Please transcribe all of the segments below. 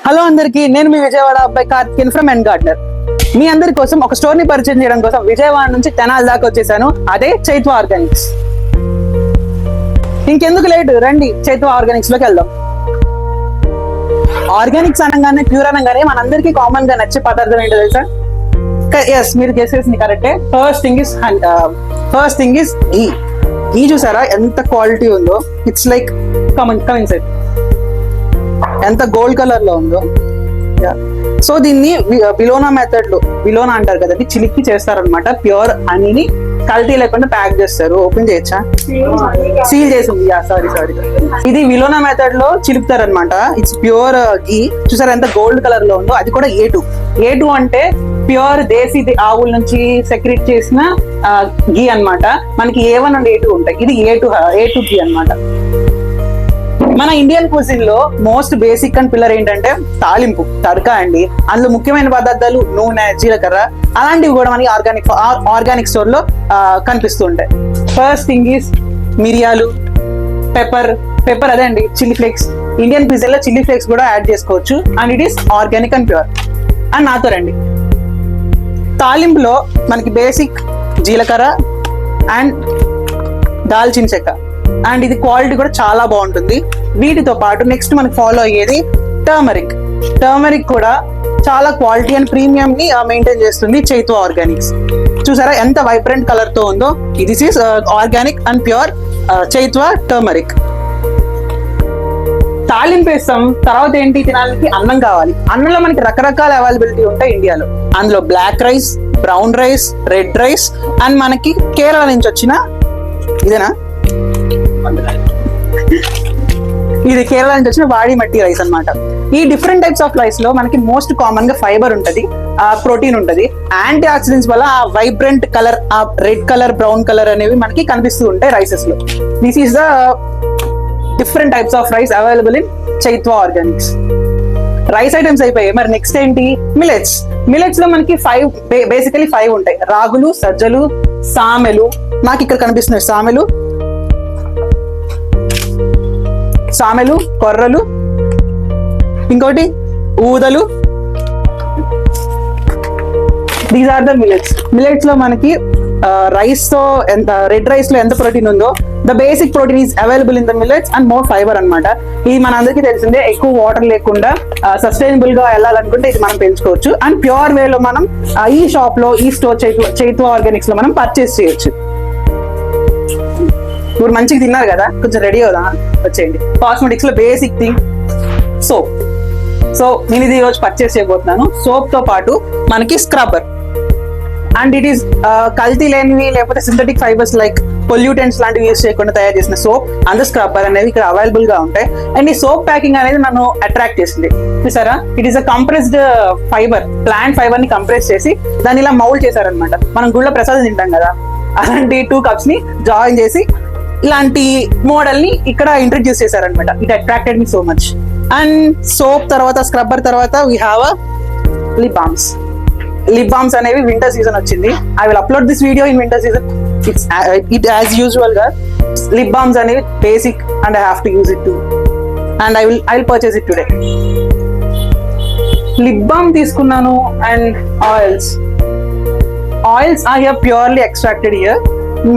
Hello అందరికి, నేను మీ విజయవాడ అబ్బాయి కార్తికేయన్ ఫ్రమ్ ఎండ్ గార్డెనర్. మీ అందరి కోసం ఒక స్టోర్ ని పరిచయం చేయడం కోసం విజయవాడ నుంచి తెనాలి దాకా వచ్చేసాను. అదే చైత్వ ఆర్గానిక్స్. ఇంకెందుకు లేటు, రండి చైత్వ ఆర్గానిక్స్ లోకి వెళ్దాం. ఆర్గానిక్స్ అనగానే, ప్యూర్ అనగానే మనందరికీ కామన్ గా నచ్చే పదార్థం ఏంటో తెలుసా? ఎస్, మీరు చేసేసింది కరెక్టే. ఫస్ట్ థింగ్ ఇస్ ఘీ. ఘీ చూసారా ఎంత క్వాలిటీ ఉందో? ఇట్స్ లైక్ కమింగ్ సైడ్ ఎంత గోల్డ్ కలర్ లో ఉందో. సో దీన్ని బిలోనా మెథడ్ లో, బిలోనా అంటారు కదా, చిలికి చేస్తారనమాట. ప్యూర్ హనీని కల్తీ లేకుండా ప్యాక్ చేస్తారు. ఓపెన్ చేయొచ్చా? సీల్ చేసింది. సారీ. ఇది విలోనా మెథడ్ లో చిలుపుతారనమాట. ఇట్స్ ప్యూర్ ఘీ. చూసారా ఎంత గోల్డ్ కలర్ లో ఉందో? అది కూడా A2 అంటే ప్యూర్ దేశీ ఆవుల నుంచి సెక్రెట్ చేసిన ఘీ అన్నమాట. మనకి A1 అండ్ A2 ఉంటాయి. ఇది A2 ఘీ అన్నమాట. మన ఇండియన్ క్యూజిన్ లో మోస్ట్ బేసిక్ అండ్ పిల్లర్ ఏంటంటే తాలింపు, తడకా అండి. అందులో ముఖ్యమైన పదార్థాలు నూనె, జీలకర్ర, అలాంటివి కూడా మనకి ఆర్గానిక్ స్టోర్ లో కనిపిస్తూ ఉంటాయి. ఫస్ట్ థింగ్ ఈస్ మిరియాలు, పెప్పర్ అదే అండి, చిల్లీ ఫ్లేక్స్. ఇండియన్ క్యూజిన్ లో చిల్లీ ఫ్లేక్స్ కూడా యాడ్ చేసుకోవచ్చు. And it is organic and pure. And నాతో రండి. తాలింపులో మనకి బేసిక్ జీలకర్ర అండ్ దాల్చిన చెక్క. అండ్ ఇది క్వాలిటీ కూడా చాలా బాగుంటుంది. వీటితో పాటు నెక్స్ట్ మనకి ఫాలో అయ్యేది టర్మరిక్ కూడా చాలా క్వాలిటీ అండ్ ప్రీమియం ని మెయింటైన్ చేస్తుంది చైత్వ ఆర్గానిక్స్. చూసారా ఎంత వైబ్రెంట్ కలర్ తో ఉందో? This is organic and pure Chaitva turmeric. తాలింపు వేస్తాం. తర్వాత ఏంటి తినానికి? అన్నం కావాలి. అన్నంలో మనకి రకరకాల అవైలబిలిటీ ఉంటాయి ఇండియాలో. అందులో black rice, brown rice, red rice, and మనకి కేరళ నుంచి వచ్చిన ఇదేనా, ఇది కేరళ నుంచి వచ్చిన వాడి మట్టి రైస్ అన్నమాట. ఈ డిఫరెంట్ టైప్స్ ఆఫ్ రైస్ లో మనకి మోస్ట్ కామన్ గా ఫైబర్ ఉంటది, ప్రోటీన్ ఉంటది. యాంటీ ఆక్సిడెంట్స్ వల్ల ఆ వైబ్రెంట్ కలర్, ఆ రెడ్ కలర్, బ్రౌన్ కలర్ అనేవి మనకి కనిపిస్తూ ఉంటాయి రైసెస్ లో. This is the different types of rice available in Chaitva organics. Rice items అయిపోయాయి. మరి నెక్స్ట్ ఏంటి? మిలెట్స్ లో మనకి బేసికలీ 5 ఉంటాయి. రాగులు, సజ్జలు, సామెలు. నాకు ఇక్కడ కనిపిస్తున్నాయి సామెలు, కొర్రలు, ఇంకోటి ఊదలు. దీస్ ఆర్ ద మిలెట్స్ లో మనకి రైస్ తో రెడ్ రైస్ లో ఎంత ప్రోటీన్ ఉందో, the basic protein is available in the millets and more fibre అన్నమాట. ఇది మన అందరికీ తెలిసిందే. ఎక్కువ వాటర్ లేకుండా సస్టైనబుల్ గా వెళ్ళాలనుకుంటే ఇది మనం పెంచుకోవచ్చు. అండ్ ప్యూర్ వే లో మనం ఈ షాప్ లో, ఈ స్టోర్ చైత్వ ఆర్గానిక్స్ లో మనం పర్చేస్ చేయొచ్చు. ఇప్పుడు మంచిగా తిన్నారు కదా, కొంచెం రెడీ అవుదా? వచ్చేయండి. కాస్మెటిక్స్ లో బేసిక్ థింగ్ సోప్. సో నేను ఇది ఈరోజు పర్చేస్ చేయబోతున్నాను. సోప్ తో పాటు మనకి స్క్రబ్బర్. అండ్ ఇట్ ఈస్ కల్తీ లేనివి, లేకపోతే సింథటిక్ ఫైబర్స్ లైక్ పొల్యూటెంట్స్ లాంటివి యూస్ చేయకుండా తయారు చేసిన సోప్ అండ్ స్క్రబ్బర్ అనేవి ఇక్కడ అవైలబుల్ గా ఉంటాయి. అండ్ ఈ సోప్ ప్యాకింగ్ అనేది నన్ను అట్రాక్ట్ చేసింది. చూసారా, it is a compressed fibre, plant fibre ని కంప్రెస్ చేసి దాన్ని ఇలా మౌల్డ్ చేశారనమాట. మనం గుళ్ళో ప్రసాదం తింటాం కదా, అలాంటి 2 cups ని జాయిన్ చేసి ఇలాంటి మోడల్ ని ఇక్కడ ఇంట్రడ్యూస్ చేశారనమాట. It attracted me so much. And soap తర్వాత, స్క్రబ్బర్ తర్వాత వీ హ్యావ్ లిప్ బామ్స్ అనేవి వింటర్ సీజన్ వచ్చింది. I will upload this video in winter season. It as usual గా లిప్ బామ్స్ అనేవి basic and I have to use it too. And I will purchase it today. Lip balm తీసుకున్నాను. And oils are here purely extracted here.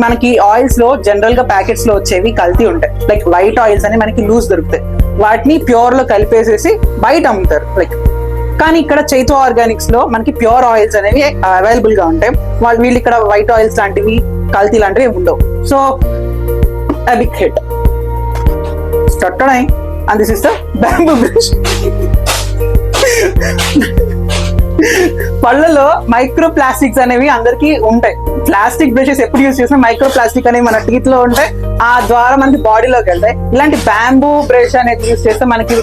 మనకి oils లో general గా packets లో వచ్చేవి కల్తీ ఉంటాయి. లైక్ వైట్ ఆయిల్స్ అని మనకి లూజ్ దొరుకుతాయి. వాటిని ప్యూర్ లో కలిపేసేసి బయట అమ్ముతారు. కానీ ఇక్కడ చైత్వ ఆర్గానిక్స్ లో మనకి ప్యూర్ ఆయిల్స్ అనేవి అవైలబుల్ గా ఉంటాయి. వీళ్ళు ఇక్కడ వైట్ ఆయిల్స్ లాంటివి, కల్తీ లాంటివి ఉండవు. So a big hit. And this is the bamboo brush. పళ్ళలో మైక్రో ప్లాస్టిక్స్ అనేవి అందరికి ఉంటాయి. ప్లాస్టిక్ బ్రషెస్ ఎప్పుడు యూజ్ చేసినా మైక్రో ప్లాస్టిక్ అనేవి మన టీత్ లో ఉంటాయి. ఆ ద్వారా మనకి బాడీలోకి వెళ్తాయి. ఇలాంటి బ్యాంబూ బ్రష్ అనేది యూజ్ చేస్తే మనకి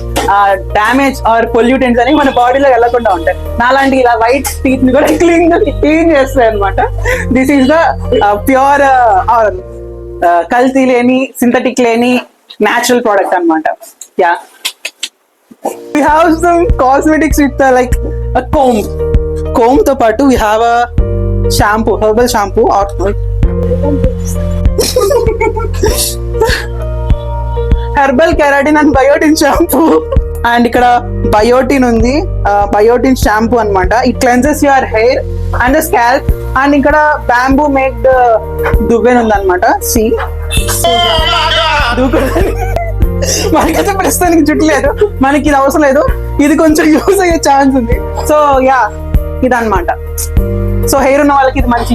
డ్యామేజ్ ఆర్ పొల్యూటెంట్స్ అనేవి మన బాడీలో వెళ్లకుండా ఉంటాయి. నాలాంటి ఇలా వైట్ టీత్ ని కూడా క్లీన్ చేస్తాయి అనమాట. దిస్ ఈస్ ద ప్యూర్ కల్తీ లేని, సింథటిక్ లేని న్యాచురల్ ప్రోడక్ట్ అనమాట. Yeah, we have some cosmetics with like a comb తో పాటు we have a shampoo, herbal shampoo or herbal keratin and biotin shampoo. And ఇక్కడ బయోటిన్ ఉంది, బయోటిన్ షాంపూ అన్నమాట. It cleanses your hair and the scalp. And ఇక్కడ bamboo made దువ్వెన ఉంది అనమాట. C మనకైతే ప్రస్తుతానికి జుట్టు లేదు, మనకి ఇది అవసరం లేదు. ఇది కొంచెం యూజ్ అయ్యే ఛాన్స్ ఉంది. సో యా, ఇదన్నమాట. సో హెయిర్ ఉన్న వాళ్ళకి ఇది మంచి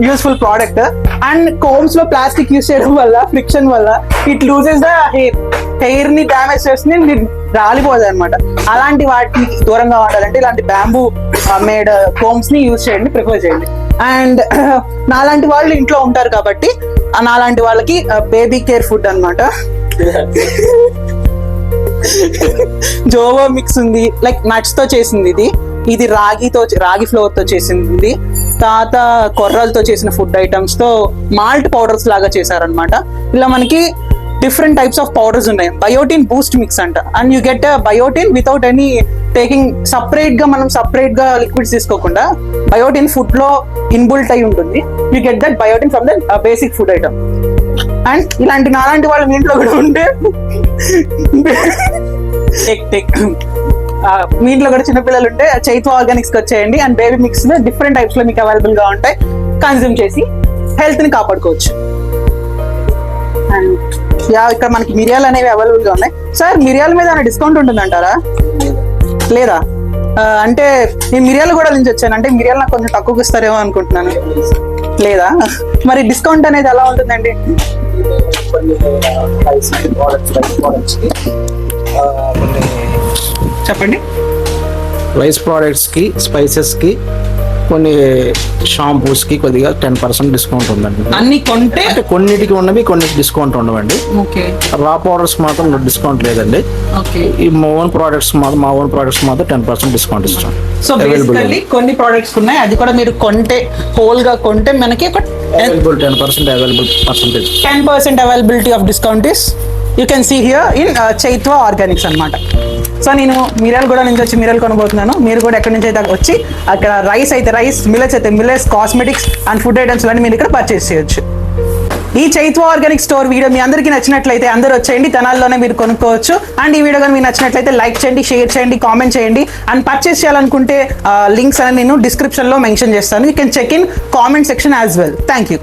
యూస్ఫుల్ ప్రోడక్ట్. అండ్ కోమ్స్ లో ప్లాస్టిక్ యూస్ చేయడం వల్ల, ఫ్రిక్షన్ వల్ల ఇట్ లూజెస్ ద హెయిర్ ని డ్యామేజ్ చేస్తుంది, రాలిపోదు అనమాట. అలాంటి వాటికి దూరంగా ఉండాలంటే ఇలాంటి బ్యాంబూ మేడ్ కోమ్స్ ని యూజ్ చేయండి, ప్రిఫర్ చేయండి. అండ్ నాలాంటి వాళ్ళు ఇంట్లో ఉంటారు కాబట్టి నాలాంటి వాళ్ళకి బేబీ కేర్ ఫుడ్ అన్నమాట. జోవో మిక్స్ ఉంది, లైక్ నట్స్ తో చేసింది ఇది. ఇది రాగి ఫ్లోర్ తో చేసింది. తర్వాత కొర్రలతో చేసిన ఫుడ్ ఐటమ్స్ తో మాల్ట్ పౌడర్స్ లాగా చేశారనమాట. ఇలా మనకి డిఫరెంట్ టైప్స్ ఆఫ్ పౌడర్స్ ఉన్నాయి. బయోటిన్ బూస్ట్ మిక్స్ అంట. And you get biotin without any taking separate గా, మనం సపరేట్ గా లిక్విడ్స్ తీసుకోకుండా బయోటిన్ ఫుడ్ లో ఇన్బుల్ట్ అయి ఉంటుంది. You get that biotin from the basic food item. And ఇలాంటి నాలాంటి వాళ్ళు మీ ఇంట్లో కూడా ఉంటే మీ ఇంట్లో కూడా చిన్నపిల్లలు ఉంటే చైత్వ ఆర్గానిక్స్ కి వచ్చేయండి. And baby mix different types లో మీకు అవైలబుల్ గా ఉంటాయి. కన్జ్యూమ్ చేసి హెల్త్ ని కాపాడుకోవచ్చు. అండ్ ఇక్కడ మనకి మిరియాలు అనేవి అవైలబుల్ గా ఉన్నాయి. సార్, మిరియాల మీద ఏమైనా డిస్కౌంట్ ఉంటుందంటారా? లేదా? అంటే నేను మిరియాలు కూడా నుంచి వచ్చాను, అంటే మిరియాలు నాకు కొంచెం తక్కువకి ఇస్తారేమో అనుకుంటున్నాను. లేదా? మరి డిస్కౌంట్ అనేది ఎలా ఉంటుందండి? చెప్పండి. రైస్ ప్రోడక్ట్స్ కి, స్పైసెస్ కి, కొన్ని షాంపూస్ కి కొద్దిగా 10% డిస్కౌంట్ ఉందండి. అన్ని కొంటే అంటే కొన్నిటికి ఉన్నవి, కొన్నిటికి డిస్కౌంట్ ఉండవండి. రా ప్రోడక్ట్స్ మాత్రం డిస్కౌంట్ లేదండి. ఈ మా ఓన్ ప్రోడక్ట్స్ మాత్రం 10% డిస్కౌంట్ ఇస్తాం. సో బేసికల్లీ కొన్ని ప్రోడక్ట్స్ ఉన్నాయి, అది కూడా మీరు కొంటే, హోల్ గా కొంటే మనకి 10% available percentage, 10% availability of discount is you can see here in Chaitva organics అన్నమాట. సో నేను మిరియాలగూడ నుంచి వచ్చి మిరియాలు కొనబోతున్నాను. మీరు కూడా ఎక్కడి నుంచి అయితే వచ్చి అక్కడ రైస్ అయితే రైస్, మిల్లెట్స్ అయితే millets, cosmetics and food items అన్ని మీరు ఇక్కడ పర్చేస్ చేయొచ్చు. ఈ చైత్వ ఆర్గానిక్ స్టోర్ వీడియో మీ అందరికీ నచ్చినట్లయితే అందరూ వచ్చేయండి, తెనాల్లోనే మీరు కొనుక్కోవచ్చు. అండ్ ఈ వీడియో కానీ మీకు నచ్చినట్లయితే లైక్ చేయండి, షేర్ చేయండి, కామెంట్ చేయండి. అండ్ పర్చేస్ చేయాలనుకుంటే లింక్స్ అని నేను డిస్క్రిప్షన్ లో మెన్షన్ చేస్తాను. You can check in comment section as well. Thank you.